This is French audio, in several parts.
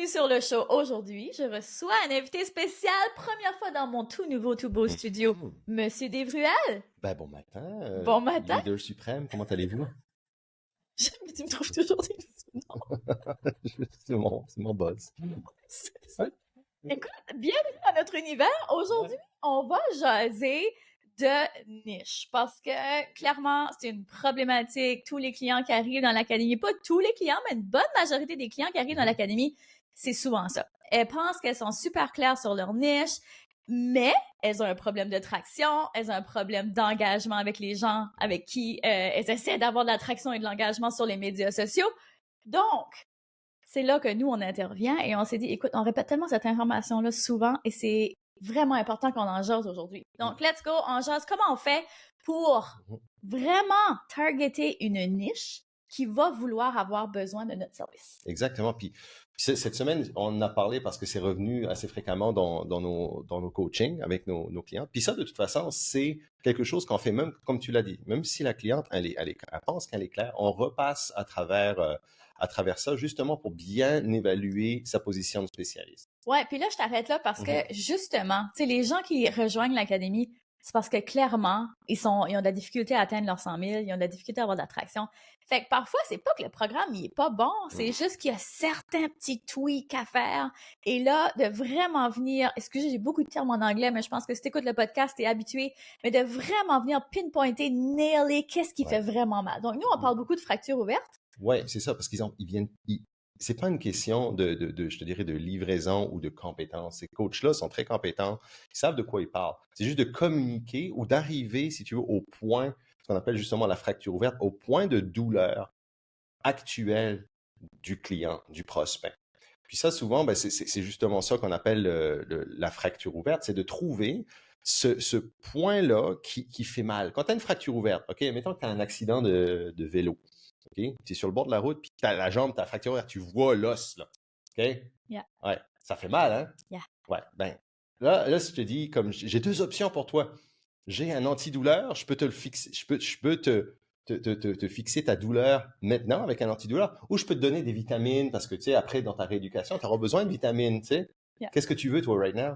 Bienvenue sur le show. Aujourd'hui, je reçois un invité spécial, première fois dans mon tout nouveau, tout beau studio, Monsieur Desvruelles. Ben, bon matin. Bon matin. Leader suprême, comment allez-vous? Tu me trouves toujours des C'est mon boss. Ouais. Écoute, bienvenue dans notre univers. Aujourd'hui, on va jaser de niche parce que clairement, c'est une problématique. Tous les clients qui arrivent dans l'académie, pas tous les clients, mais une bonne majorité des clients qui arrivent dans l'académie, c'est souvent ça. Elles pensent qu'elles sont super claires sur leur niche, mais elles ont un problème de traction, elles ont un problème d'engagement avec les gens avec qui elles essaient d'avoir de l'attraction et de l'engagement sur les médias sociaux. Donc, c'est là que nous, on intervient et on s'est dit, écoute, on répète tellement cette information-là souvent et c'est vraiment important qu'on en jase aujourd'hui. Donc, let's go, on jase. Comment on fait pour vraiment targeter une niche qui va vouloir avoir besoin de notre service? Exactement. Puis cette semaine, on en a parlé parce que c'est revenu assez fréquemment dans nos coachings avec nos clients. Puis ça, de toute façon, c'est quelque chose qu'on fait même, comme tu l'as dit, même si la cliente, elle pense qu'elle est claire, on repasse à travers ça, justement pour bien évaluer sa position de spécialiste. Ouais, puis là, je t'arrête là parce que, justement, tu sais, les gens qui rejoignent l'académie, c'est parce que clairement, ils ont de la difficulté à atteindre leurs 100 000, ils ont de la difficulté à avoir de l'attraction. Fait que parfois, c'est pas que le programme, il est pas bon, c'est juste qu'il y a certains petits tweaks à faire. Et là, de vraiment venir, excusez, j'ai beaucoup de termes en anglais, mais je pense que si t'écoutes le podcast, t'es habitué, mais de vraiment venir pinpointer, nailer, qu'est-ce qui fait vraiment mal. Donc, nous, on parle beaucoup de fractures ouvertes. Ouais, c'est ça, parce qu'ils viennent, c'est pas une question je te dirais, de livraison ou de compétence. Ces coachs-là sont très compétents, ils savent de quoi ils parlent. C'est juste de communiquer ou d'arriver, si tu veux, au point, ce qu'on appelle justement la fracture ouverte, au point de douleur actuel du client, du prospect. Puis ça, souvent, ben, c'est justement ça qu'on appelle la fracture ouverte, c'est de trouver ce point-là qui fait mal. Quand tu as une fracture ouverte, OK, mettons que tu as un accident de vélo. OK? Tu es sur le bord de la route, puis tu as la jambe, ta fracture ouverte, tu vois l'os, là. OK? Yeah. Ouais. Ça fait mal, hein? Yeah. Ouais. Ben, là, si je te dis, comme j'ai deux options pour toi. J'ai un antidouleur, je peux te le fixer, je peux te fixer ta douleur maintenant avec un antidouleur, ou je peux te donner des vitamines parce que, tu sais, après, dans ta rééducation, tu auras besoin de vitamines, tu sais. Yeah. Qu'est-ce que tu veux, toi, right now?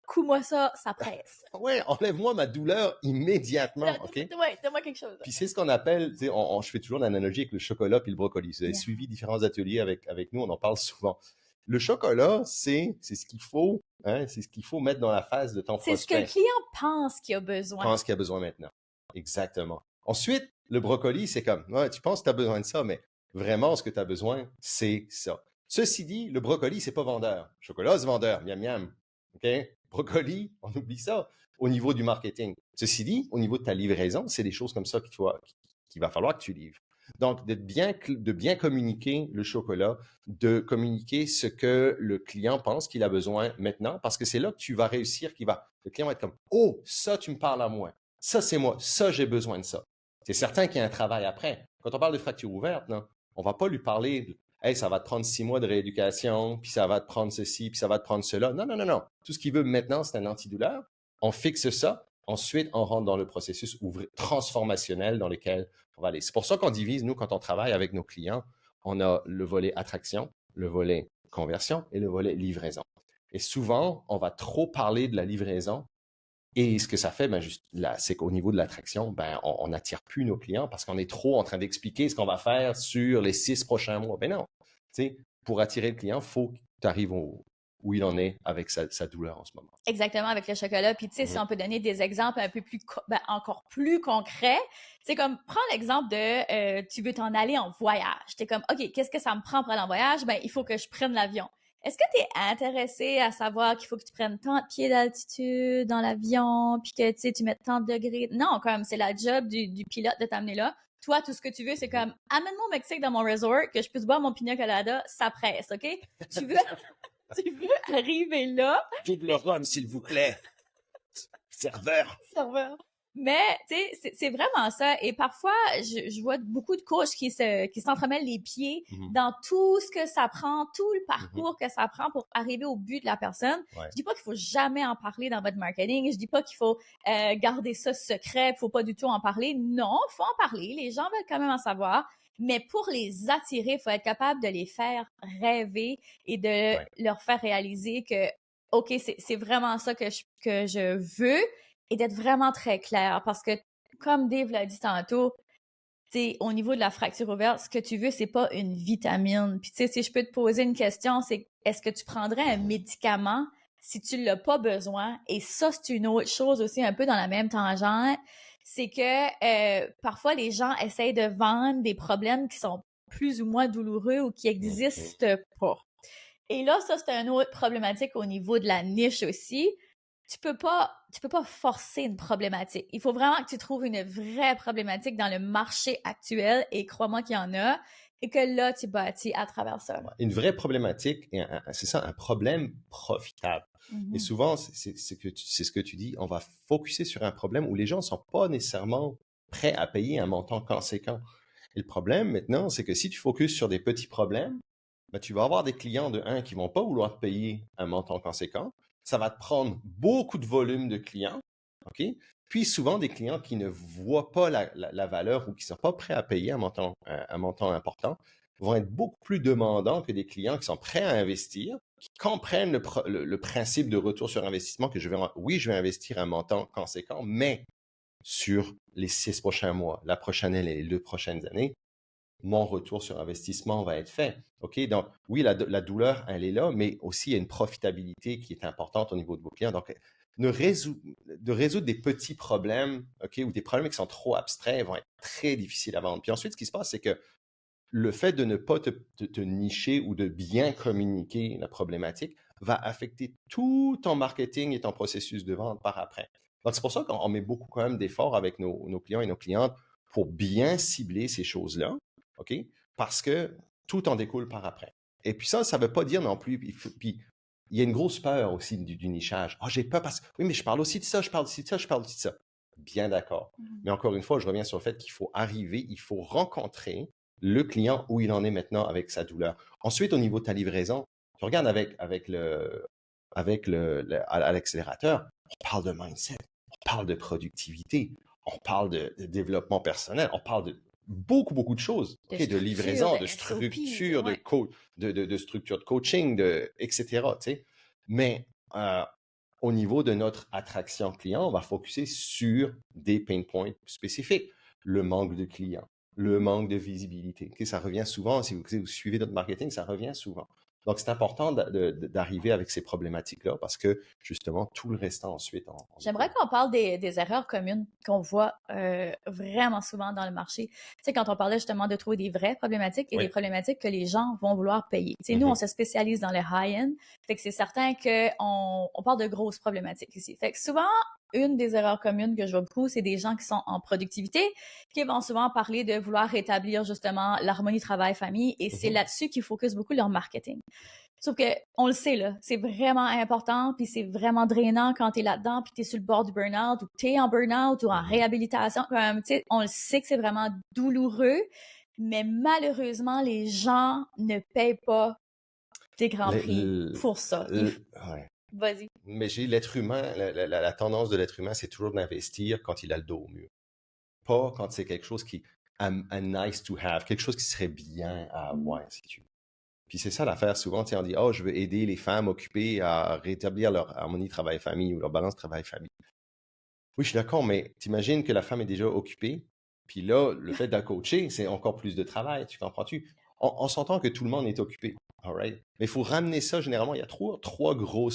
Couds-moi ça presse. Ouais, enlève-moi ma douleur immédiatement, OK? Ouais, donne-moi quelque chose. Puis c'est ce qu'on appelle, tu sais, je fais toujours l'analogie avec le chocolat puis le brocoli. Vous avez suivi différents ateliers avec nous, on en parle souvent. Le chocolat, c'est ce qu'il faut, hein, c'est ce qu'il faut mettre dans la face de ton prospect. C'est ce que le client pense qu'il a besoin. Pense qu'il a besoin maintenant. Exactement. Ensuite, le brocoli, c'est comme, ouais, tu penses que tu as besoin de ça, mais vraiment, ce que tu as besoin, c'est ça. Ceci dit, le brocoli, c'est pas vendeur. Chocolat, c'est vendeur. Miam, miam. OK? Brocoli, on oublie ça au niveau du marketing. Ceci dit, au niveau de ta livraison, c'est des choses comme ça qu'il va falloir que tu livres. Donc, de bien communiquer le chocolat, de communiquer ce que le client pense qu'il a besoin maintenant, parce que c'est là que tu vas réussir, le client va être comme, oh, ça, tu me parles à moi. Ça, c'est moi. Ça, j'ai besoin de ça. C'est certain qu'il y a un travail après. Quand on parle de fracture ouverte, non, on va pas lui parler, hey, ça va te prendre 6 mois de rééducation, puis ça va te prendre ceci, puis ça va te prendre cela. Non, non, non, non. Tout ce qu'il veut maintenant, c'est un antidouleur. On fixe ça. Ensuite, on rentre dans le processus transformationnel dans lequel on va aller. C'est pour ça qu'on divise, nous, quand on travaille avec nos clients, on a le volet attraction, le volet conversion et le volet livraison. Et souvent, on va trop parler de la livraison. Et ce que ça fait, ben, juste là, c'est qu'au niveau de l'attraction, ben, on n'attire plus nos clients parce qu'on est trop en train d'expliquer ce qu'on va faire sur les 6 prochains mois. Ben non. Tu sais, pour attirer le client, il faut que tu arrives où il en est avec sa douleur en ce moment. Exactement, avec le chocolat. Puis, tu sais, si on peut donner des exemples un peu plus, encore plus concrets, c'est comme, prends l'exemple de, tu veux t'en aller en voyage. T'es comme, OK, qu'est-ce que ça me prend pour aller en voyage? Ben, il faut que je prenne l'avion. Est-ce que tu es intéressé à savoir qu'il faut que tu prennes tant de pieds d'altitude dans l'avion, puis que, tu sais, tu mettes tant de degrés? Non, comme, c'est la job du pilote de t'amener là. Toi, tout ce que tu veux, c'est comme, amène-moi au Mexique dans mon resort, que je puisse boire mon pina colada, ça presse, OK? Tu veux arriver là. Double le rhum, s'il vous plaît. Serveur. Mais, tu sais, c'est vraiment ça. Et parfois, je vois beaucoup de coachs qui s'entremêlent les pieds dans tout ce que ça prend, tout le parcours que ça prend pour arriver au but de la personne. Ouais. Je dis pas qu'il faut jamais en parler dans votre marketing. Je dis pas qu'il faut garder ça secret, qu'il faut pas du tout en parler. Non, faut en parler. Les gens veulent quand même en savoir. Mais pour les attirer, il faut être capable de les faire rêver et de Ouais. leur faire réaliser que, OK, c'est vraiment ça que je veux et d'être vraiment très clair. Parce que, comme Dave l'a dit tantôt, t'sais, au niveau de la fracture ouverte, ce que tu veux, c'est pas une vitamine. Puis, tu sais, si je peux te poser une question, c'est est-ce que tu prendrais un médicament si tu l'as pas besoin? Et ça, c'est une autre chose aussi, un peu dans la même tangente. C'est que parfois, les gens essayent de vendre des problèmes qui sont plus ou moins douloureux ou qui Mhm. existent pas. Et là, ça, c'est une autre problématique au niveau de la niche aussi. Tu peux pas forcer une problématique. Il faut vraiment que tu trouves une vraie problématique dans le marché actuel et crois-moi qu'il y en a et que là, tu bâtis à travers ça. Une vraie problématique, et c'est ça, un problème profitable. Et Mhm. souvent, c'est ce que tu dis, on va focuser sur un problème où les gens ne sont pas nécessairement prêts à payer un montant conséquent. Et le problème maintenant, c'est que si tu focuses sur des petits problèmes, ben, tu vas avoir des clients de un qui vont pas vouloir te payer un montant conséquent. Ça va te prendre beaucoup de volume de clients, OK? Puis souvent des clients qui ne voient pas la valeur ou qui sont pas prêts à payer un montant important vont être beaucoup plus demandants que des clients qui sont prêts à investir, qui comprennent le principe de retour sur investissement que oui, je vais investir un montant conséquent, mais sur les 6 prochains mois, la prochaine année, les 2 prochaines années, mon retour sur investissement va être fait. OK? Donc, oui, la douleur, elle est là, mais aussi il y a une profitabilité qui est importante au niveau de vos clients. Donc, de résoudre des petits problèmes, OK, ou des problèmes qui sont trop abstraits vont être très difficiles à vendre. Puis ensuite, ce qui se passe, c'est que le fait de ne pas te nicher ou de bien communiquer la problématique va affecter tout ton marketing et ton processus de vente par après. Donc, c'est pour ça qu'on met beaucoup quand même d'efforts avec nos clients et nos clientes pour bien cibler ces choses-là, OK? Parce que tout en découle par après. Et puis ça ne veut pas dire non plus, puis il y a une grosse peur aussi du nichage. Ah, j'ai peur parce que, oui, mais je parle aussi de ça, je parle aussi de ça, je parle aussi de ça. Bien d'accord. Mhm. Mais encore une fois, je reviens sur le fait qu'il faut arriver, il faut rencontrer le client où il en est maintenant avec sa douleur. Ensuite, au niveau de ta livraison, tu regardes à l'accélérateur, on parle de mindset, on parle de productivité, on parle de développement personnel, on parle de beaucoup, beaucoup de choses, De OK, de structure, livraison, de de SOP, structure, ouais. de structure de coaching, etc., tu sais. Mais au niveau de notre attraction client, on va focuser sur des pain points spécifiques. Le manque de clients, le manque de visibilité. Okay, ça revient souvent, si vous suivez notre marketing, ça revient souvent. Donc, c'est important d'arriver avec ces problématiques-là parce que, justement, tout le restant ensuite, on J'aimerais découle. qu'on parle des erreurs communes qu'on voit vraiment souvent dans le marché. Tu sais, quand on parlait justement de trouver des vraies problématiques et des Oui. problématiques que les gens vont vouloir payer. Tu sais, nous, on Mhm. se spécialise dans le high-end. Fait que c'est certain qu'on parle de grosses problématiques ici. Fait que souvent, une des erreurs communes que je vois beaucoup, c'est des gens qui sont en productivité, qui vont souvent parler de vouloir rétablir justement l'harmonie travail-famille et c'est Mhm. là-dessus qu'ils focusent beaucoup leur marketing. Sauf que on le sait là, c'est vraiment important puis c'est vraiment drainant quand t'es là-dedans puis t'es sur le bord du burn-out ou t'es en burn-out ou en Mhm. réhabilitation. Comme, tu sais, on le sait que c'est vraiment douloureux, mais malheureusement les gens ne payent pas des grands Le- prix le- pour ça. ouais. Vas-y. Mais j'ai l'être humain, la tendance de l'être humain, c'est toujours d'investir quand il a le dos au mur. Pas quand c'est quelque chose qui a nice to have, quelque chose qui serait bien à avoir, si tu veux. Puis c'est ça l'affaire. Souvent, tu sais, on dit, oh, je veux aider les femmes occupées à rétablir leur harmonie travail-famille ou leur balance travail-famille. Oui, je suis d'accord, mais t'imagines que la femme est déjà occupée, puis là, le fait de la coacher, c'est encore plus de travail, tu comprends-tu? On s'entend que tout le monde est occupé, all right? Mais il faut ramener ça, généralement, il y a trois gros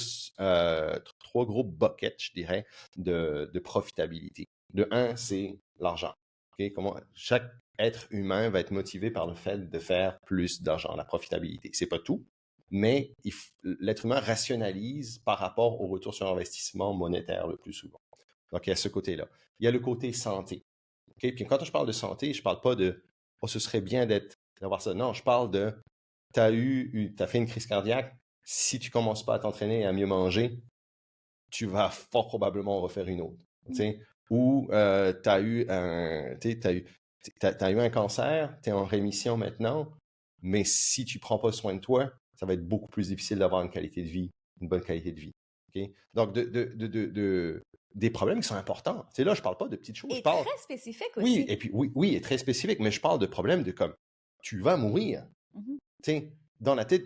buckets, je dirais, de profitabilité. Le un, c'est l'argent. OK? Chaque être humain va être motivé par le fait de faire plus d'argent, la profitabilité. C'est pas tout, mais l'être humain rationalise par rapport au retour sur investissement monétaire le plus souvent. Donc, il y a ce côté-là. Il y a le côté santé. OK? Puis quand je parle de santé, je ne parle pas de oh, ce serait bien d'avoir ça. Non, je parle de t'as fait une crise cardiaque. Si tu ne commences pas à t'entraîner et à mieux manger, tu vas fort probablement en refaire une autre. Tu Ou tu as eu un cancer, tu es en rémission maintenant, mais si tu ne prends pas soin de toi, ça va être beaucoup plus difficile d'avoir une qualité de vie, une bonne qualité de vie. OK? Donc, des problèmes qui sont importants. Là, je ne parle pas de petites choses. Je Et parle, très spécifique oui, aussi. et puis oui, oui, et très spécifique, mais je parle de problèmes de comme tu vas mourir. Mhm. Tu sais, dans la tête,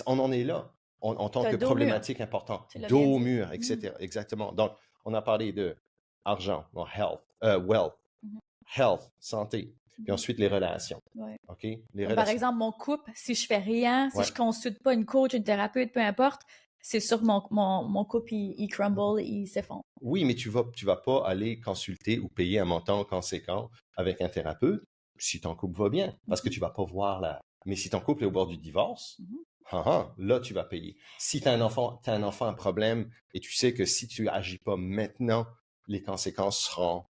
on en est là en tant T'as que dos mur. problématique importante. Tu l'as bien Dos, dit. mur, Mhm. etc. Exactement. Donc, on a parlé de argent, bon, wealth, Mhm. health, santé, puis Mhm. ensuite les relations. Ouais. OK? Les Comme par relations. exemple, mon couple, si je fais rien, si Ouais. je consulte pas une coach, une thérapeute, peu importe, c'est sûr que mon couple, il crumble, il s'effondre. Oui, mais tu vas pas aller consulter ou payer un montant conséquent avec un thérapeute si ton couple va bien, parce que Mhm. tu vas pas voir la... Mais si ton couple est au bord du divorce, Mhm. là, tu vas payer. Si tu as un enfant, un problème et tu sais que si tu agis pas maintenant, les conséquences seront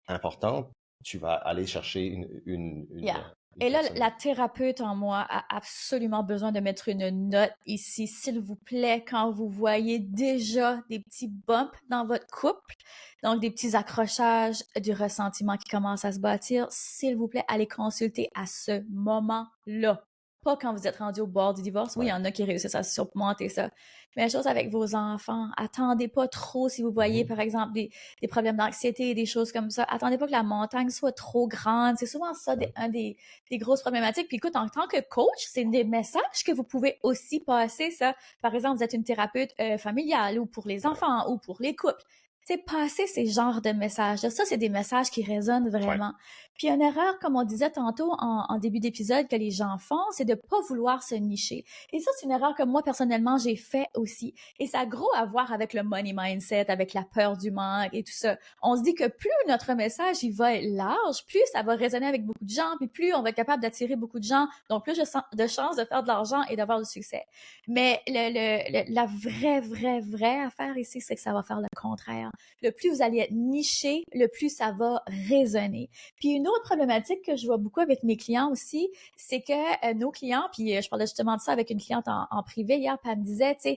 importantes, tu vas aller chercher Yeah. une Et là, personne. la thérapeute en moi a absolument besoin de mettre une note ici, s'il vous plaît, quand vous voyez déjà des petits bumps dans votre couple, donc des petits accrochages du ressentiment qui commencent à se bâtir, s'il vous plaît, allez consulter à ce moment-là. Pas quand vous êtes rendu au bord du divorce. Oui, il y Ouais. en a qui réussissent à surmonter ça. Mais la chose avec vos enfants, attendez pas trop si vous voyez, Mhm. par exemple, des problèmes d'anxiété, des choses comme ça. Attendez pas que la montagne soit trop grande. C'est souvent ça, Ouais. des grosses problématiques. Puis écoute, en tant que coach, c'est des messages que vous pouvez aussi passer, ça. Par exemple, vous êtes une thérapeute familiale ou pour les Ouais. enfants ou pour les couples. C'est passer ces genres de messages. Ça, c'est des messages qui résonnent Ouais. vraiment. Puis une erreur, comme on disait tantôt en début d'épisode, que les gens font, c'est de pas vouloir se nicher. Et ça, c'est une erreur que moi, personnellement, j'ai fait aussi. Et ça a gros à voir avec le money mindset, avec la peur du manque et tout ça. On se dit que plus notre message, il va être large, plus ça va résonner avec beaucoup de gens, puis plus on va être capable d'attirer beaucoup de gens, donc plus de chances de faire de l'argent et d'avoir du succès. Mais la vraie affaire ici, c'est que ça va faire le contraire. Le plus vous allez être niché, le plus ça va résonner. Puis une autre problématique que je vois beaucoup avec mes clients aussi, c'est que nos clients, puis je parlais justement de ça avec une cliente en privé hier, puis elle me disait, tu sais,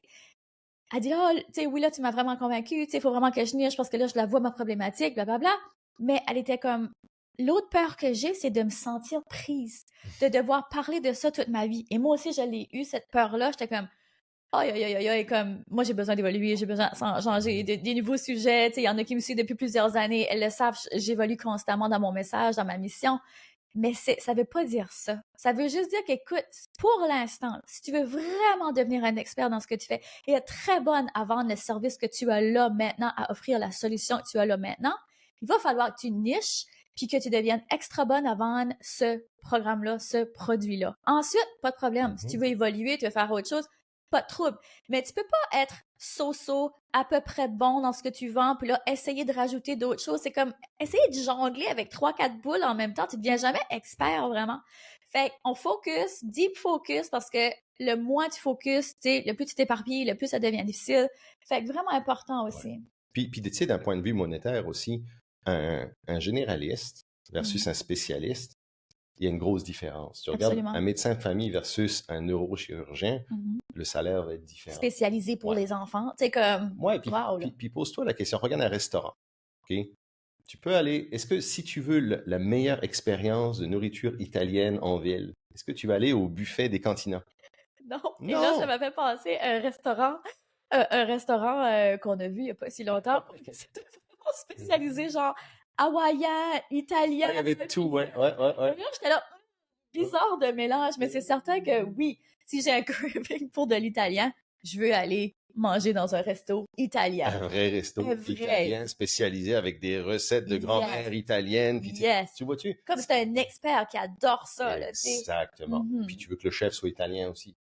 elle dit, oh, tu sais, oui, là, tu m'as vraiment convaincue, tu sais, il faut vraiment que je niche parce que là, je la vois ma problématique, blablabla. Mais elle était comme, l'autre peur que j'ai, c'est de me sentir prise, de devoir parler de ça toute ma vie. Et moi aussi, je l'ai eu, cette peur-là. J'étais comme, aïe, aïe, aïe, aïe, comme, moi, j'ai besoin d'évoluer, j'ai besoin de changer des nouveaux sujets. Tu sais, il y en a qui me suivent depuis plusieurs années, elles le savent, j'évolue constamment dans mon message, dans ma mission. Mais ça veut pas dire ça. Ça veut juste dire qu'écoute, pour l'instant, si tu veux vraiment devenir un expert dans ce que tu fais et être très bonne à vendre le service que tu as là maintenant, à offrir la solution que tu as là maintenant, il va falloir que tu niches puis que tu deviennes extra bonne à vendre ce programme-là, ce produit-là. Ensuite, pas de problème. Si tu Mhm. veux évoluer, tu veux faire autre chose, pas de trouble. Mais tu peux pas être so-so, à peu près bon dans ce que tu vends, puis là, essayer de rajouter d'autres choses. C'est comme essayer de jongler avec 3, 4 boules en même temps. Tu deviens jamais expert, vraiment. Fait qu'on focus, deep focus, parce que le moins tu focus, tu sais, le plus tu t'éparpilles, le plus ça devient difficile. Fait que vraiment important Ouais. aussi. Puis tu sais, d'un point de vue monétaire aussi, un généraliste versus Mhm. un spécialiste, il y a une grosse différence. Tu regardes Absolument. un médecin de famille versus un neurochirurgien, Mhm. le salaire va être différent. Spécialisé pour Ouais. les enfants. Tu sais, comme, Ouais, wow, là. puis pose-toi la question. Regarde un restaurant. OK? Tu peux aller. Est-ce que si tu veux la meilleure expérience de nourriture italienne en ville, est-ce que tu vas aller au buffet des continents? Non. Et là, ça Non! m'a fait penser à un restaurant qu'on a vu il y a pas si longtemps. C'était vraiment spécialisé, genre hawaïen, italien. Ah, il y avait tout, Puis, ouais, ouais, ouais, ouais. là, j'étais là, bizarre de mélange, mais c'est certain que oui, si j'ai un craving pour de l'italien, je veux aller manger dans un resto italien. Un vrai resto Un vrai. italien spécialisé avec des recettes de Yes. grand-mère italienne. Puis Yes. tu vois-tu? Comme c'est un expert qui adore ça, là, tu sais. Exactement. Puis Mhm. tu veux que le chef soit italien aussi.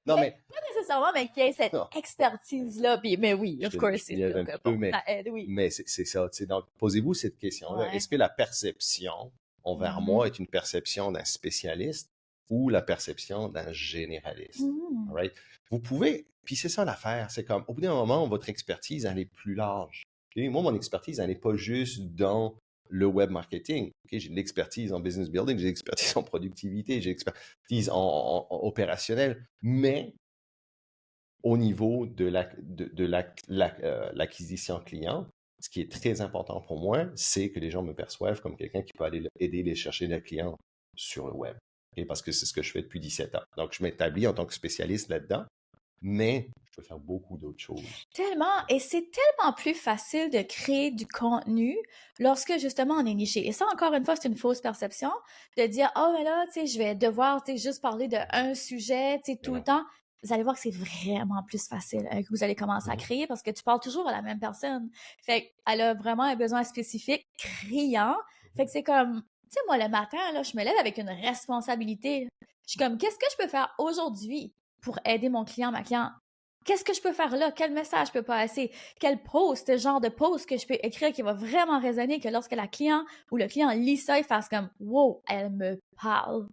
Non, Mais mais pas nécessairement, mais qu'il y ait cette non, expertise-là. Puis, mais oui, of course, je te c'est niaise sûr un que petit bon, peu, ça aide, oui. mais c'est ça. Tu sais, donc, posez-vous cette question-là. Ouais. Est-ce que la perception envers moi Mhm. est une perception d'un spécialiste ou la perception d'un généraliste? Mhm. All right? Vous pouvez, puis c'est ça l'affaire, c'est comme, au bout d'un moment, votre expertise, elle est plus large. Ok? Moi, mon expertise, elle n'est pas juste dans le web marketing. Ok? J'ai de l'expertise en business building, j'ai de l'expertise en productivité, j'ai de l'expertise en opérationnel, mais au niveau de l'acquisition client, ce qui est très important pour moi, c'est que les gens me perçoivent comme quelqu'un qui peut aller aider les chercher des clients sur le web. Et parce que c'est ce que je fais depuis 17 ans. Donc, je m'établis en tant que spécialiste là-dedans. mais je peux faire beaucoup d'autres choses. Tellement, et c'est tellement plus facile de créer du contenu lorsque justement on est niché. Et ça, encore une fois, c'est une fausse perception de dire, oh, mais là, tu sais, je vais devoir, tu sais, juste parler d'un sujet, tu sais, Mais tout le non. temps. Vous allez voir que c'est vraiment plus facile que vous allez commencer à créer parce que tu parles toujours à la même personne. Fait qu'elle a vraiment un besoin spécifique, criant. Fait que c'est comme, tu sais, moi, le matin, là, je me lève avec une responsabilité. Je suis comme, qu'est-ce que je peux faire aujourd'hui pour aider mon client, ma cliente? Qu'est-ce que je peux faire là? Quel message je peux passer? Quel post, genre de post que je peux écrire qui va vraiment résonner, que lorsque la client ou le client lit ça, il fasse comme wow, elle me parle.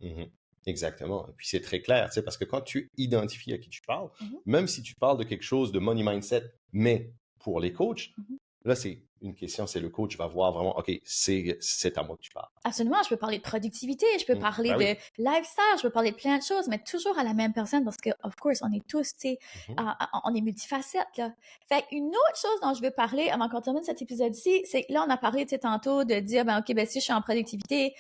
Exactement. Et puis c'est très clair, tu sais, parce que quand tu identifies à qui tu parles, Mhm, même si tu parles de quelque chose de money mindset, mais pour les coachs, mhm. là, c'est une question, c'est le coach va voir vraiment, OK, c'est à moi que tu parles. Absolument, je peux parler de productivité, je peux parler Ben de oui. lifestyle, je peux parler de plein de choses, mais toujours à la même personne parce que, of course, on est tous, tu sais, Mhm. on est multifacettes, là. Fait une autre chose dont je veux parler avant qu'on termine cet épisode-ci, c'est que là, on a parlé, tu sais, tantôt de dire, ben, OK, ben, si je suis en productivité,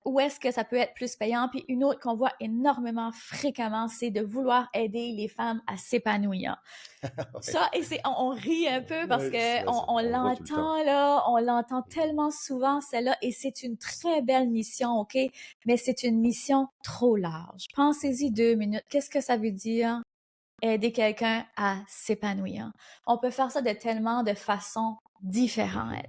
où est-ce que ça peut être plus payant? Puis une autre qu'on voit énormément fréquemment, c'est de vouloir aider les femmes à s'épanouir. Ouais. Ça, et on rit un peu parce Ouais, que on on le voit tout le temps. l'entend là, on l'entend tellement souvent celle-là, et c'est une très belle mission, OK? Mais c'est une mission trop large. Pensez-y 2 minutes. Qu'est-ce que ça veut dire aider quelqu'un à s'épanouir? On peut faire ça de tellement de façons différentes.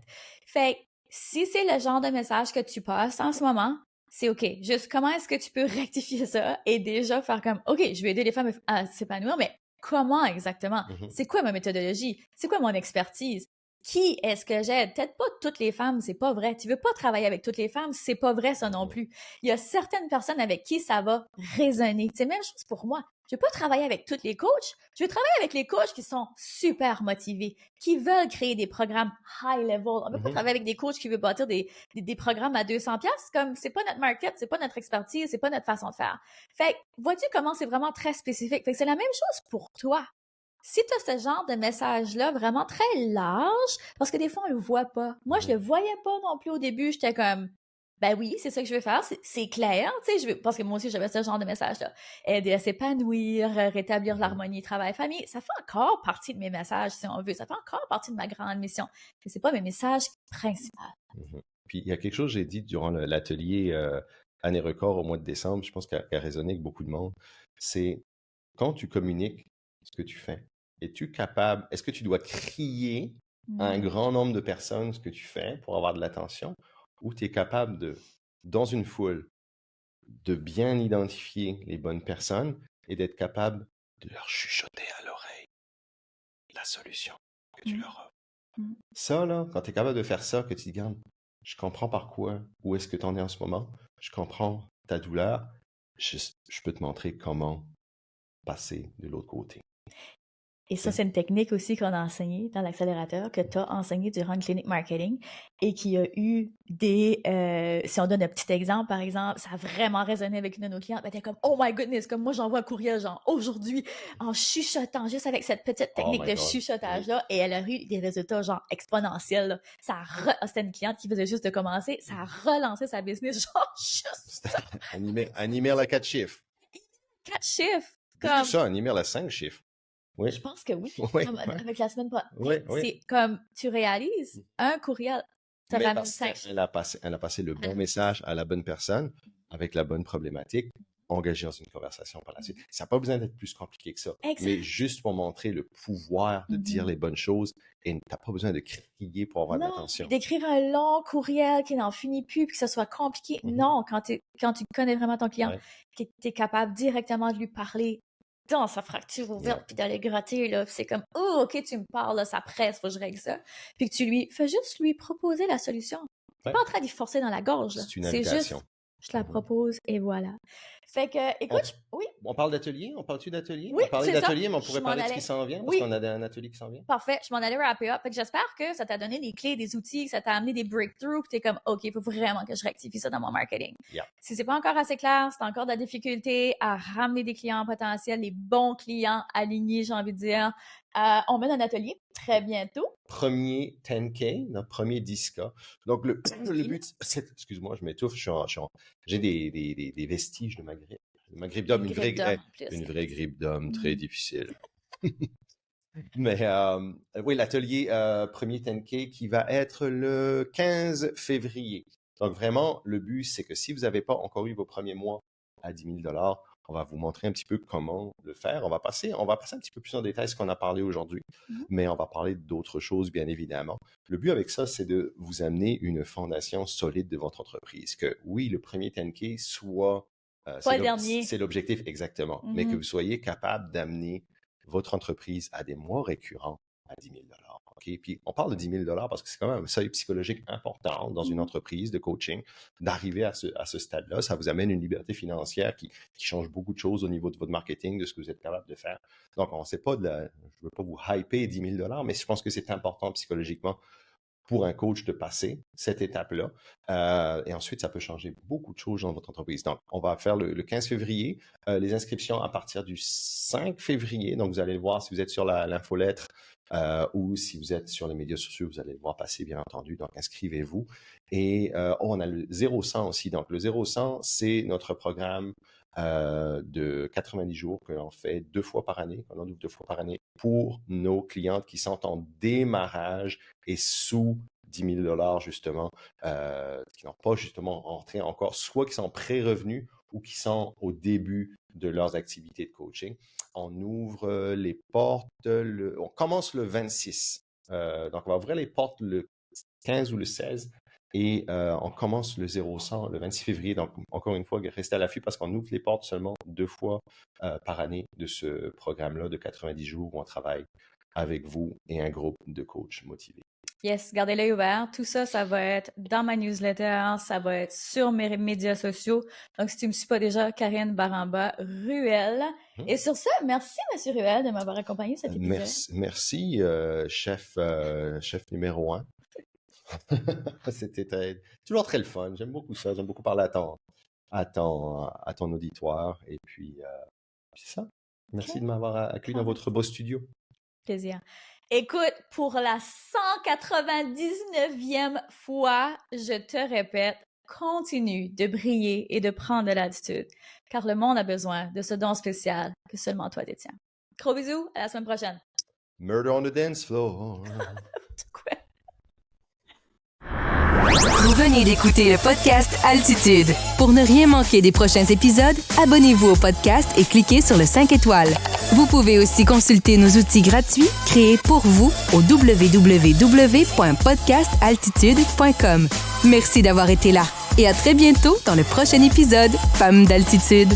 Fait que si c'est le genre de message que tu passes en ce moment, c'est OK. Juste comment est-ce que tu peux rectifier ça et déjà faire comme, OK, je vais aider les femmes à s'épanouir, mais comment exactement? Mhm. C'est quoi ma méthodologie? C'est quoi mon expertise? Qui est-ce que j'aide? Peut-être pas toutes les femmes, c'est pas vrai. Tu veux pas travailler avec toutes les femmes, c'est pas vrai ça non plus. Il y a certaines personnes avec qui ça va résonner. C'est la même chose pour moi. Je veux pas travailler avec tous les coachs. Je veux travailler avec les coachs qui sont super motivés, qui veulent créer des programmes high level. On veut pas Mhm. travailler avec des coachs qui veulent bâtir des programmes à 200 pièces, comme c'est pas notre market, c'est pas notre expertise, c'est pas notre façon de faire. Fait que, vois-tu comment c'est vraiment très spécifique. Fait que c'est la même chose pour toi. Si tu as ce genre de message-là vraiment très large, parce que des fois, on le voit pas. Moi, je le voyais pas non plus au début. J'étais comme, ben oui, c'est ça que je veux faire. C'est clair, tu sais, parce que moi aussi, j'avais ce genre de message-là. Aider à s'épanouir, rétablir Mhm. l'harmonie travail-famille. Ça fait encore partie de mes messages, si on veut. Ça fait encore partie de ma grande mission. Mais c'est pas mes messages principaux. Mhm. Puis il y a quelque chose que j'ai dit durant l'atelier Année Record au mois de décembre, je pense qu'elle a résonné avec beaucoup de monde, c'est quand tu communiques ce que tu fais, es-tu capable, est-ce que tu dois crier à un grand nombre de personnes ce que tu fais pour avoir de l'attention, ou tu es capable de, dans une foule, de bien identifier les bonnes personnes et d'être capable de leur chuchoter à l'oreille la solution que tu leur offres. Mm. Ça, là, quand tu es capable de faire ça, que tu dis, regarde, je comprends par quoi, où est-ce que tu en es en ce moment, je comprends ta douleur, je peux te montrer comment passer de l'autre côté. Et ça, c'est une technique aussi qu'on a enseignée dans l'accélérateur, que tu as enseigné durant le clinic marketing et qui a eu si on donne un petit exemple, par exemple, ça a vraiment résonné avec une de nos clientes, ben, t'es comme, oh my goodness, comme moi, j'envoie un courriel, genre, aujourd'hui, en chuchotant, juste avec cette petite Oh technique my de God, oui. chuchotage-là, et elle a eu des résultats, genre, exponentiels, là. C'était une cliente qui faisait juste de commencer, ça a relancé sa business, genre, juste ça. Un email à 4 chiffres. 4 chiffres, Plus que comme, ça, un email à 5 chiffres. Oui, je pense que oui. oui, Comme oui, avec la semaine oui, oui. c'est comme tu réalises un courriel, ça Mais ramène parce 5 qu'elle elle a passé le bon message à la bonne personne, avec la bonne problématique, engagée dans une conversation par la suite. Ça n'a pas besoin d'être plus compliqué que ça, mais Exact. juste pour montrer le pouvoir de dire les bonnes choses, et tu n'as pas besoin de crier pour avoir de Non, puis l'attention. d'écrire un long courriel qui n'en finit plus, puis que ce soit compliqué. Non, quand tu connais vraiment ton client, Ouais. que tu es capable directement de lui parler dans sa fracture Yeah. ouverte, puis d'aller gratter, là, puis c'est comme, oh, ok, tu me parles, là, ça presse, faut que je règle ça. Puis que tu fais juste lui proposer la solution. T'es Ouais. pas en train d'y forcer dans la gorge, là. C'est une C'est invitation. juste, je te la propose, et voilà. Fait que, On, écoute, oui, on parle d'atelier? On parle-tu d'atelier? oui, On parlait c'est ça. d'atelier, mais on Je pourrait m'en parler de ce qui allais. s'en vient, parce Oui, qu'on a un atelier qui s'en vient. parfait, je m'en allais wrap it up. Fait que j'espère que ça t'a donné des clés, des outils, que ça t'a amené des breakthroughs, que t'es comme, OK, il faut vraiment que je rectifie ça dans mon marketing. Yeah. Si c'est pas encore assez clair, c'est encore de la difficulté à ramener des clients potentiels, les bons clients alignés, j'ai envie de dire, on mène un atelier très bientôt. Premier 10K, notre premier 10K. Donc, le but, c'est, excuse-moi, je m'étouffe, j'ai des vestiges de ma grippe. Ma grippe d'homme, une vraie grippe d'homme, très difficile. Mais oui, l'atelier premier 10K qui va être le 15 février. Donc vraiment, le but, c'est que si vous n'avez pas encore eu vos premiers mois à 10 000 $, on va vous montrer un petit peu comment le faire. On va passer un petit peu plus en détail ce qu'on a parlé aujourd'hui, mais on va parler d'autres choses, bien évidemment. Le but avec ça, c'est de vous amener une fondation solide de votre entreprise. Que oui, le premier 10K soit... c'est l'objectif, exactement. Mais que vous soyez capable d'amener votre entreprise à des mois récurrents à 10 000 $. Okay? Puis on parle de 10 000 $ parce que c'est quand même un seuil psychologique important dans une entreprise de coaching d'arriver à ce stade-là. Ça vous amène une liberté financière qui change beaucoup de choses au niveau de votre marketing, de ce que vous êtes capable de faire. Donc, on ne sait pas je ne veux pas vous hyper 10 000 $, mais je pense que c'est important psychologiquement pour un coach de passer cette étape-là. Et ensuite, ça peut changer beaucoup de choses dans votre entreprise. Donc, on va faire le 15 février, les inscriptions à partir du 5 février. Donc, vous allez le voir si vous êtes sur l'infolettre ou si vous êtes sur les médias sociaux, vous allez le voir passer, bien entendu. Donc, inscrivez-vous. Et on a le 0-100 aussi. Donc, le 0-100, c'est notre programme de 90 jours que l'on fait 2 fois par année, qu'on ouvre 2 fois par année pour nos clientes qui sont en démarrage et sous 10 000 $, justement, qui n'ont pas justement rentré encore, soit qui sont pré-revenus ou qui sont au début de leurs activités de coaching. On ouvre les portes, on commence le 26. Donc, on va ouvrir les portes le 15 ou le 16. Et on commence le 0-100 le 26 février. Donc, encore une fois, restez à l'affût parce qu'on ouvre les portes seulement 2 fois par année de ce programme-là de 90 jours où on travaille avec vous et un groupe de coachs motivés. Yes, gardez l'œil ouvert. Tout ça, ça va être dans ma newsletter, ça va être sur mes médias sociaux. Donc, si tu ne me suis pas déjà, Karine Baramba-Ruel. Et sur ça, merci, M. Ruel, de m'avoir accompagné cet épisode. Merci, chef numéro 1. C'était toujours très le fun. J'aime beaucoup ça. J'aime beaucoup parler à ton auditoire. Et puis, c'est ça. Merci de m'avoir accueilli dans votre beau studio. Plaisir. Écoute, pour la 199e fois, je te répète, continue de briller et de prendre de l'attitude, car le monde a besoin de ce don spécial que seulement toi détiens. Gros bisous, à la semaine prochaine. Murder on the dance floor. Quoi? Vous venez d'écouter le podcast Altitude. Pour ne rien manquer des prochains épisodes, abonnez-vous au podcast et cliquez sur le 5 étoiles. Vous pouvez aussi consulter nos outils gratuits créés pour vous au www.podcastaltitude.com. Merci d'avoir été là et à très bientôt dans le prochain épisode Femmes d'Altitude.